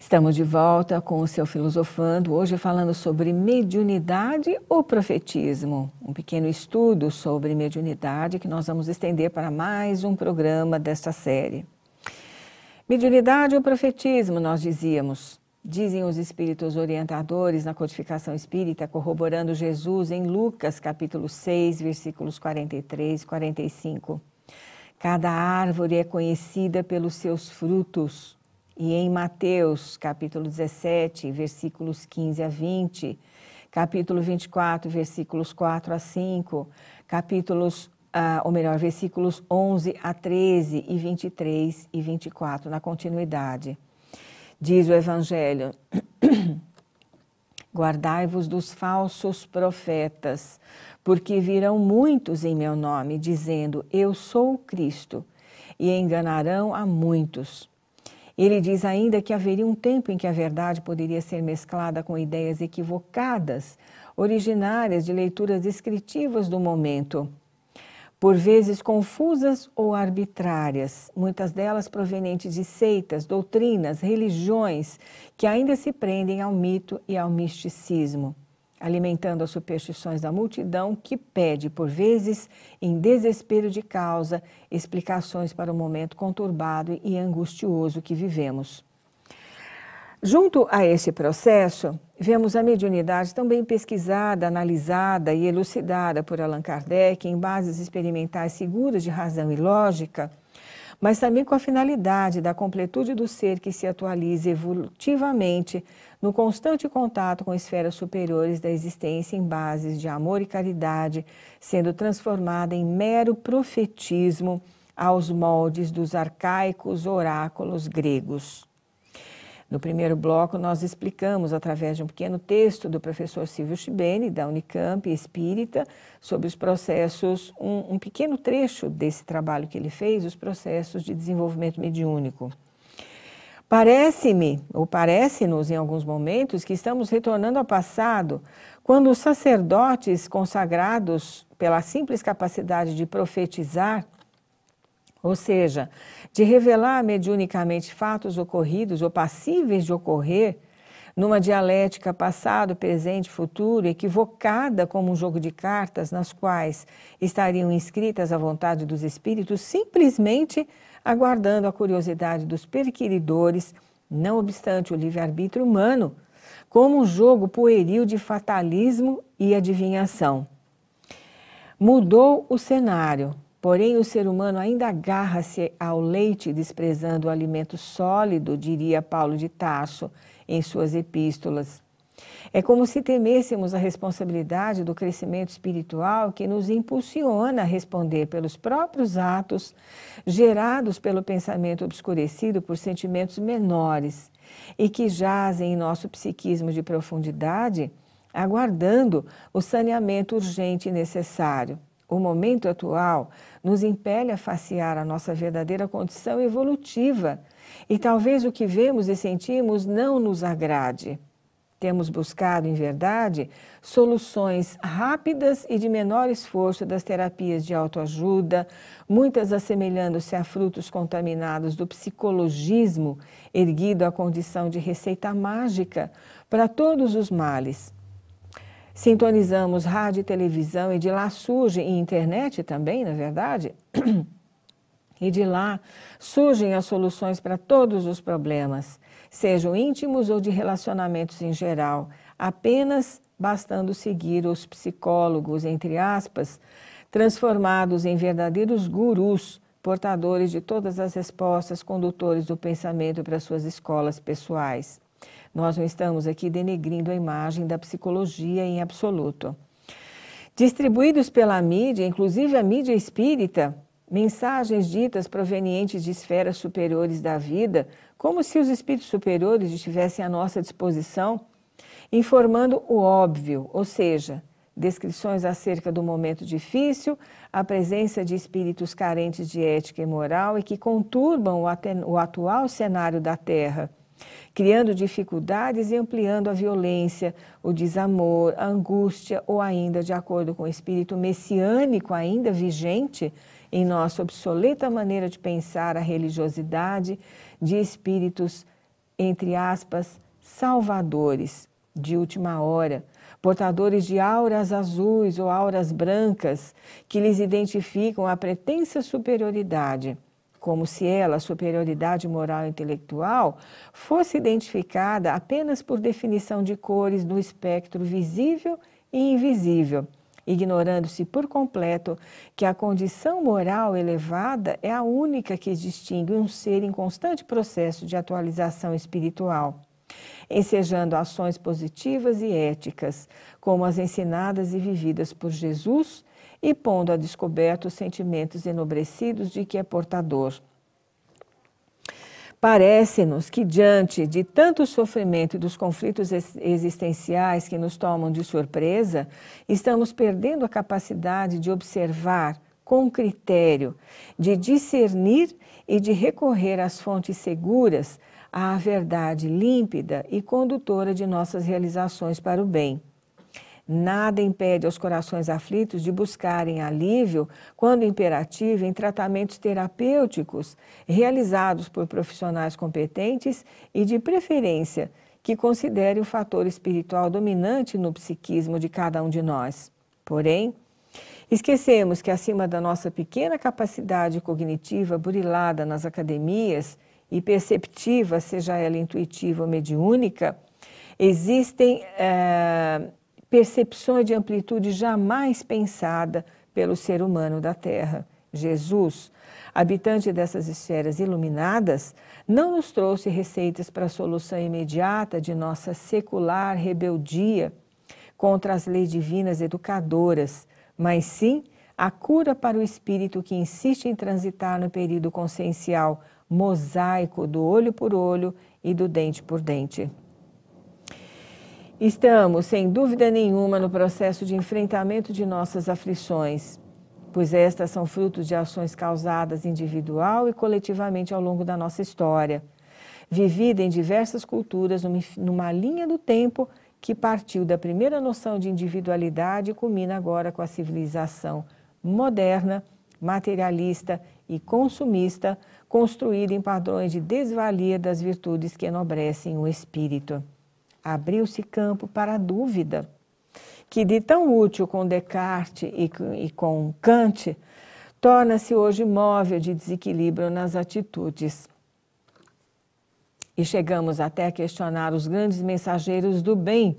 Estamos de volta com o Seu Filosofando, hoje falando sobre mediunidade ou profetismo. Um pequeno estudo sobre mediunidade que nós vamos estender para mais um programa desta série. Mediunidade ou profetismo, nós dizíamos, dizem os espíritos orientadores na codificação espírita, corroborando Jesus em Lucas capítulo 6, versículos 43 e 45. Cada árvore é conhecida pelos seus frutos. E em Mateus, capítulo 17, versículos 15 a 20, capítulo 24, versículos 4 a 5, versículos 11 a 13 e 23 e 24, na continuidade. Diz o Evangelho: guardai-vos dos falsos profetas, porque virão muitos em meu nome, dizendo, eu sou o Cristo, e enganarão a muitos. Ele diz ainda que haveria um tempo em que a verdade poderia ser mesclada com ideias equivocadas, originárias de leituras descritivas do momento, por vezes confusas ou arbitrárias, muitas delas provenientes de seitas, doutrinas, religiões que ainda se prendem ao mito e ao misticismo, alimentando as superstições da multidão que pede, por vezes, em desespero de causa, explicações para o momento conturbado e angustioso que vivemos. Junto a esse processo, vemos a mediunidade também pesquisada, analisada e elucidada por Allan Kardec em bases experimentais seguras de razão e lógica, mas também com a finalidade da completude do ser que se atualiza evolutivamente no constante contato com esferas superiores da existência em bases de amor e caridade, sendo transformada em mero profetismo aos moldes dos arcaicos oráculos gregos. No primeiro bloco, nós explicamos, através de um pequeno texto do professor Silvio Chibene, da Unicamp Espírita, sobre os processos, um pequeno trecho desse trabalho que ele fez, os processos de desenvolvimento mediúnico. Parece-me, ou parece-nos em alguns momentos, que estamos retornando ao passado, quando os sacerdotes consagrados pela simples capacidade de profetizar, ou seja, de revelar mediunicamente fatos ocorridos ou passíveis de ocorrer, numa dialética passado, presente, futuro, equivocada como um jogo de cartas, nas quais estariam inscritas a vontade dos espíritos, simplesmente aguardando a curiosidade dos perquiridores, não obstante o livre-arbítrio humano, como um jogo pueril de fatalismo e adivinhação. Mudou o cenário. Porém, o ser humano ainda agarra-se ao leite, desprezando o alimento sólido, diria Paulo de Tarso em suas epístolas. É como se temêssemos a responsabilidade do crescimento espiritual que nos impulsiona a responder pelos próprios atos gerados pelo pensamento obscurecido por sentimentos menores e que jazem em nosso psiquismo de profundidade, aguardando o saneamento urgente e necessário. O momento atual nos impele a facear a nossa verdadeira condição evolutiva e talvez o que vemos e sentimos não nos agrade. Temos buscado, em verdade, soluções rápidas e de menor esforço das terapias de autoajuda, muitas assemelhando-se a frutos contaminados do psicologismo, erguido à condição de receita mágica para todos os males. Sintonizamos rádio e televisão e de lá surgem, e internet também, na verdade, e de lá surgem as soluções para todos os problemas, sejam íntimos ou de relacionamentos em geral, apenas bastando seguir os psicólogos, entre aspas, transformados em verdadeiros gurus, portadores de todas as respostas, condutores do pensamento para suas escolas pessoais. Nós não estamos aqui denegrindo a imagem da psicologia em absoluto. Distribuídos pela mídia, inclusive a mídia espírita, mensagens ditas provenientes de esferas superiores da vida, como se os espíritos superiores estivessem à nossa disposição, informando o óbvio, ou seja, descrições acerca do momento difícil, a presença de espíritos carentes de ética e moral e que conturbam o atual cenário da Terra, criando dificuldades e ampliando a violência, o desamor, a angústia ou ainda, de acordo com o espírito messiânico ainda vigente em nossa obsoleta maneira de pensar, a religiosidade de espíritos entre aspas, salvadores de última hora, portadores de auras azuis ou auras brancas que lhes identificam a pretensa superioridade, como se ela, a superioridade moral e intelectual, fosse identificada apenas por definição de cores no espectro visível e invisível, ignorando-se por completo que a condição moral elevada é a única que distingue um ser em constante processo de atualização espiritual, ensejando ações positivas e éticas, como as ensinadas e vividas por Jesus, e pondo a descoberto os sentimentos enobrecidos de que é portador. Parece-nos que, diante de tanto sofrimento e dos conflitos existenciais que nos tomam de surpresa, estamos perdendo a capacidade de observar com critério, de discernir e de recorrer às fontes seguras, à verdade límpida e condutora de nossas realizações para o bem. Nada impede aos corações aflitos de buscarem alívio, quando imperativo, em tratamentos terapêuticos realizados por profissionais competentes e, de preferência, que considerem o fator espiritual dominante no psiquismo de cada um de nós. Porém, esquecemos que, acima da nossa pequena capacidade cognitiva burilada nas academias e perceptiva, seja ela intuitiva ou mediúnica, existem percepções de amplitude jamais pensada pelo ser humano da Terra. Jesus, habitante dessas esferas iluminadas, não nos trouxe receitas para a solução imediata de nossa secular rebeldia contra as leis divinas educadoras, mas sim a cura para o espírito que insiste em transitar no período consciencial mosaico do olho por olho e do dente por dente. Estamos, sem dúvida nenhuma, no processo de enfrentamento de nossas aflições, pois estas são frutos de ações causadas individual e coletivamente ao longo da nossa história, vivida em diversas culturas numa linha do tempo que partiu da primeira noção de individualidade e culmina agora com a civilização moderna, materialista e consumista, construída em padrões de desvalia das virtudes que enobrecem o espírito. Abriu-se campo para a dúvida, que de tão útil com Descartes e com Kant, torna-se hoje móvel de desequilíbrio nas atitudes. E chegamos até a questionar os grandes mensageiros do bem,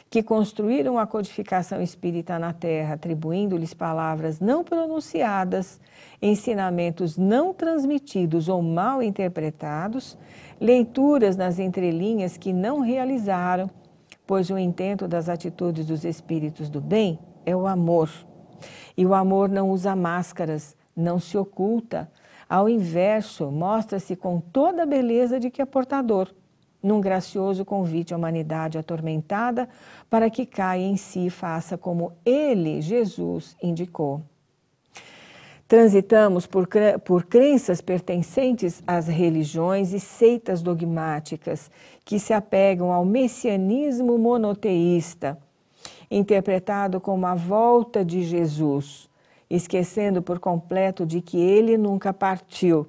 que construíram a codificação espírita na Terra, atribuindo-lhes palavras não pronunciadas, ensinamentos não transmitidos ou mal interpretados, leituras nas entrelinhas que não realizaram, pois o intento das atitudes dos espíritos do bem é o amor. E o amor não usa máscaras, não se oculta. Ao inverso, mostra-se com toda a beleza de que é portador, num gracioso convite à humanidade atormentada para que caia em si e faça como ele, Jesus, indicou. Transitamos por crenças pertencentes às religiões e seitas dogmáticas que se apegam ao messianismo monoteísta, interpretado como a volta de Jesus, esquecendo por completo de que ele nunca partiu,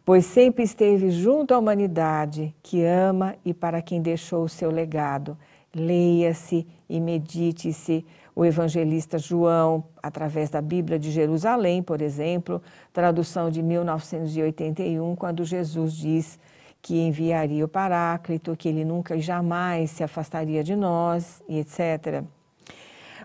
pois sempre esteve junto à humanidade, que ama e para quem deixou o seu legado. Leia-se e medite-se o evangelista João, através da Bíblia de Jerusalém, por exemplo, tradução de 1981, quando Jesus diz que enviaria o Paráclito, que ele nunca e jamais se afastaria de nós, e etc.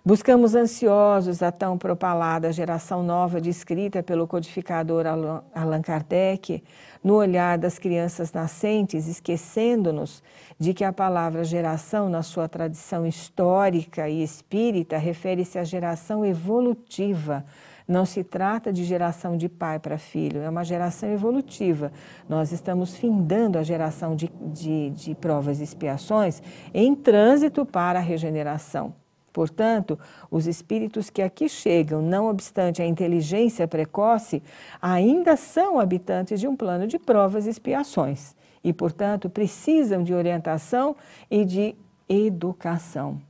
Buscamos ansiosos a tão propalada geração nova descrita pelo codificador Allan Kardec, no olhar das crianças nascentes, esquecendo-nos de que a palavra geração, na sua tradição histórica e espírita, refere-se à geração evolutiva. Não se trata de geração de pai para filho, é uma geração evolutiva. Nós estamos findando a geração de provas e expiações em trânsito para a regeneração. Portanto, os espíritos que aqui chegam, não obstante a inteligência precoce, ainda são habitantes de um plano de provas e expiações e, portanto, precisam de orientação e de educação.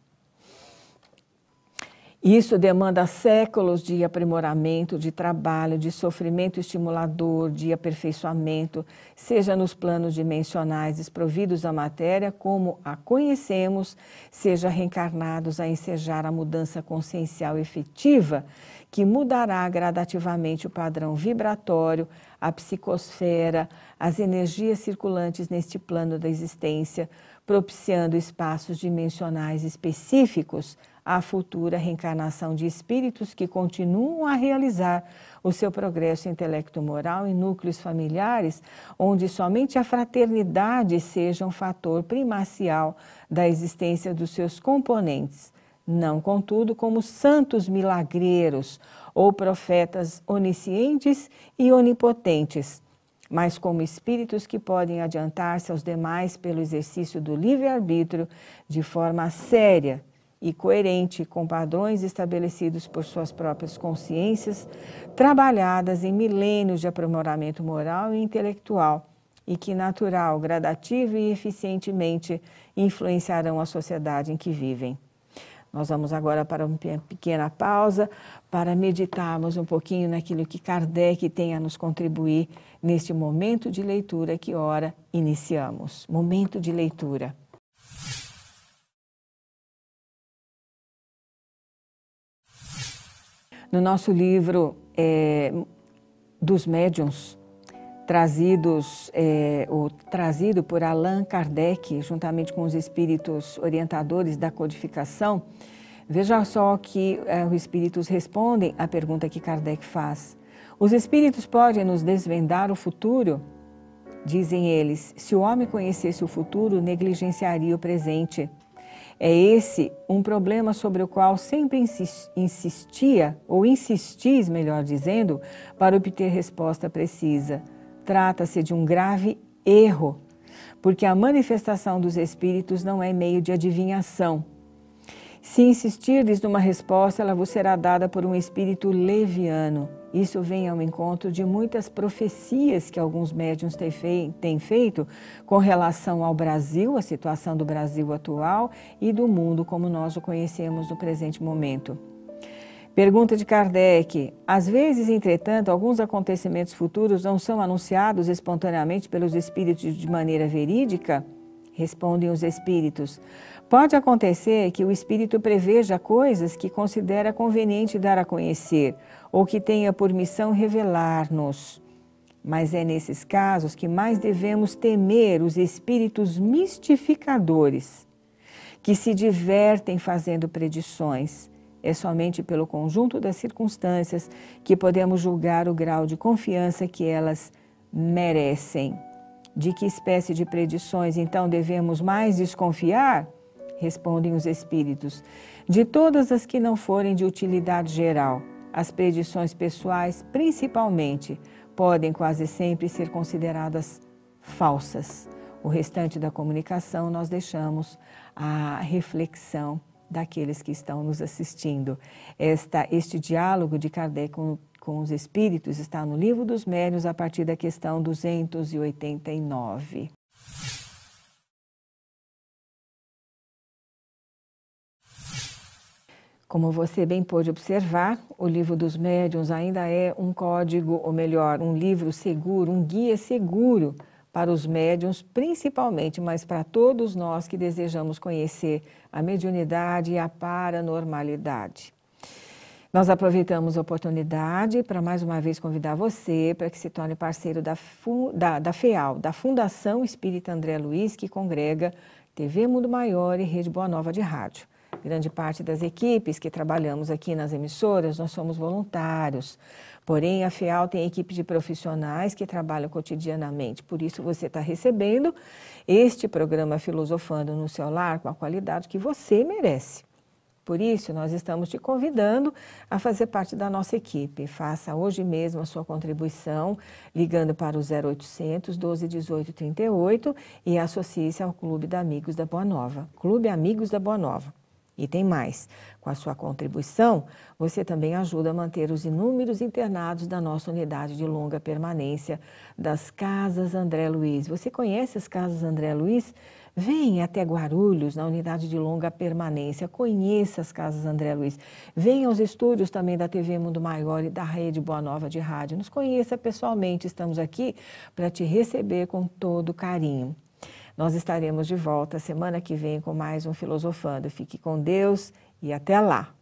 Isso demanda séculos de aprimoramento, de trabalho, de sofrimento estimulador, de aperfeiçoamento, seja nos planos dimensionais desprovidos da matéria, como a conhecemos, seja reencarnados a ensejar a mudança consciencial efetiva, que mudará gradativamente o padrão vibratório, a psicosfera, as energias circulantes neste plano da existência, propiciando espaços dimensionais específicos à futura reencarnação de espíritos que continuam a realizar o seu progresso intelecto-moral em núcleos familiares, onde somente a fraternidade seja um fator primacial da existência dos seus componentes, não, contudo, como santos milagreiros ou profetas oniscientes e onipotentes, mas como espíritos que podem adiantar-se aos demais pelo exercício do livre-arbítrio de forma séria e coerente com padrões estabelecidos por suas próprias consciências, trabalhadas em milênios de aprimoramento moral e intelectual, e que natural, gradativo e eficientemente influenciarão a sociedade em que vivem. Nós vamos agora para uma pequena pausa para meditarmos um pouquinho naquilo que Kardec tem a nos contribuir neste momento de leitura que ora iniciamos. Momento de leitura. No nosso livro dos médiuns, trazido por Allan Kardec, juntamente com os espíritos orientadores da codificação, veja só que os espíritos respondem à pergunta que Kardec faz. Os espíritos podem nos desvendar o futuro? Dizem eles, se o homem conhecesse o futuro, negligenciaria o presente. É esse um problema sobre o qual sempre insistia, ou insistis, melhor dizendo, para obter resposta precisa. Trata-se de um grave erro, porque a manifestação dos espíritos não é meio de adivinhação. Se insistirdes numa resposta, ela vos será dada por um espírito leviano. Isso vem ao encontro de muitas profecias que alguns médiuns têm feito com relação ao Brasil, a situação do Brasil atual e do mundo como nós o conhecemos no presente momento. Pergunta de Kardec. Às vezes, entretanto, alguns acontecimentos futuros não são anunciados espontaneamente pelos espíritos de maneira verídica? Respondem os espíritos. Pode acontecer que o espírito preveja coisas que considera conveniente dar a conhecer ou que tenha por missão revelar-nos. Mas é nesses casos que mais devemos temer os espíritos mistificadores, que se divertem fazendo predições. É somente pelo conjunto das circunstâncias que podemos julgar o grau de confiança que elas merecem. De que espécie de predições, então, devemos mais desconfiar? Respondem os espíritos. De todas as que não forem de utilidade geral. As predições pessoais, principalmente, podem quase sempre ser consideradas falsas. O restante da comunicação nós deixamos à reflexão daqueles que estão nos assistindo. Este diálogo de Kardec com os espíritos está no Livro dos Médiuns, a partir da questão 289. Como você bem pôde observar, o Livro dos Médiuns ainda é um código, ou melhor, um livro seguro, um guia seguro para os médiuns, principalmente, mas para todos nós que desejamos conhecer a mediunidade e a paranormalidade. Nós aproveitamos a oportunidade para mais uma vez convidar você para que se torne parceiro da FEAL, da Fundação Espírita André Luiz, que congrega TV Mundo Maior e Rede Boa Nova de Rádio. Grande parte das equipes que trabalhamos aqui nas emissoras, nós somos voluntários. Porém, a FEAL tem equipe de profissionais que trabalham cotidianamente. Por isso, você está recebendo este programa Filosofando no seu lar com a qualidade que você merece. Por isso, nós estamos te convidando a fazer parte da nossa equipe. Faça hoje mesmo a sua contribuição, ligando para o 0800 12 18 38 e associe-se ao Clube de Amigos da Boa Nova. Clube Amigos da Boa Nova. E tem mais, com a sua contribuição, você também ajuda a manter os inúmeros internados da nossa unidade de longa permanência das Casas André Luiz. Você conhece as Casas André Luiz? Venha até Guarulhos, na unidade de longa permanência, conheça as casas André Luiz. Venha aos estúdios também da TV Mundo Maior e da Rede Boa Nova de Rádio. Nos conheça pessoalmente, estamos aqui para te receber com todo carinho. Nós estaremos de volta semana que vem com mais um Filosofando. Fique com Deus e até lá!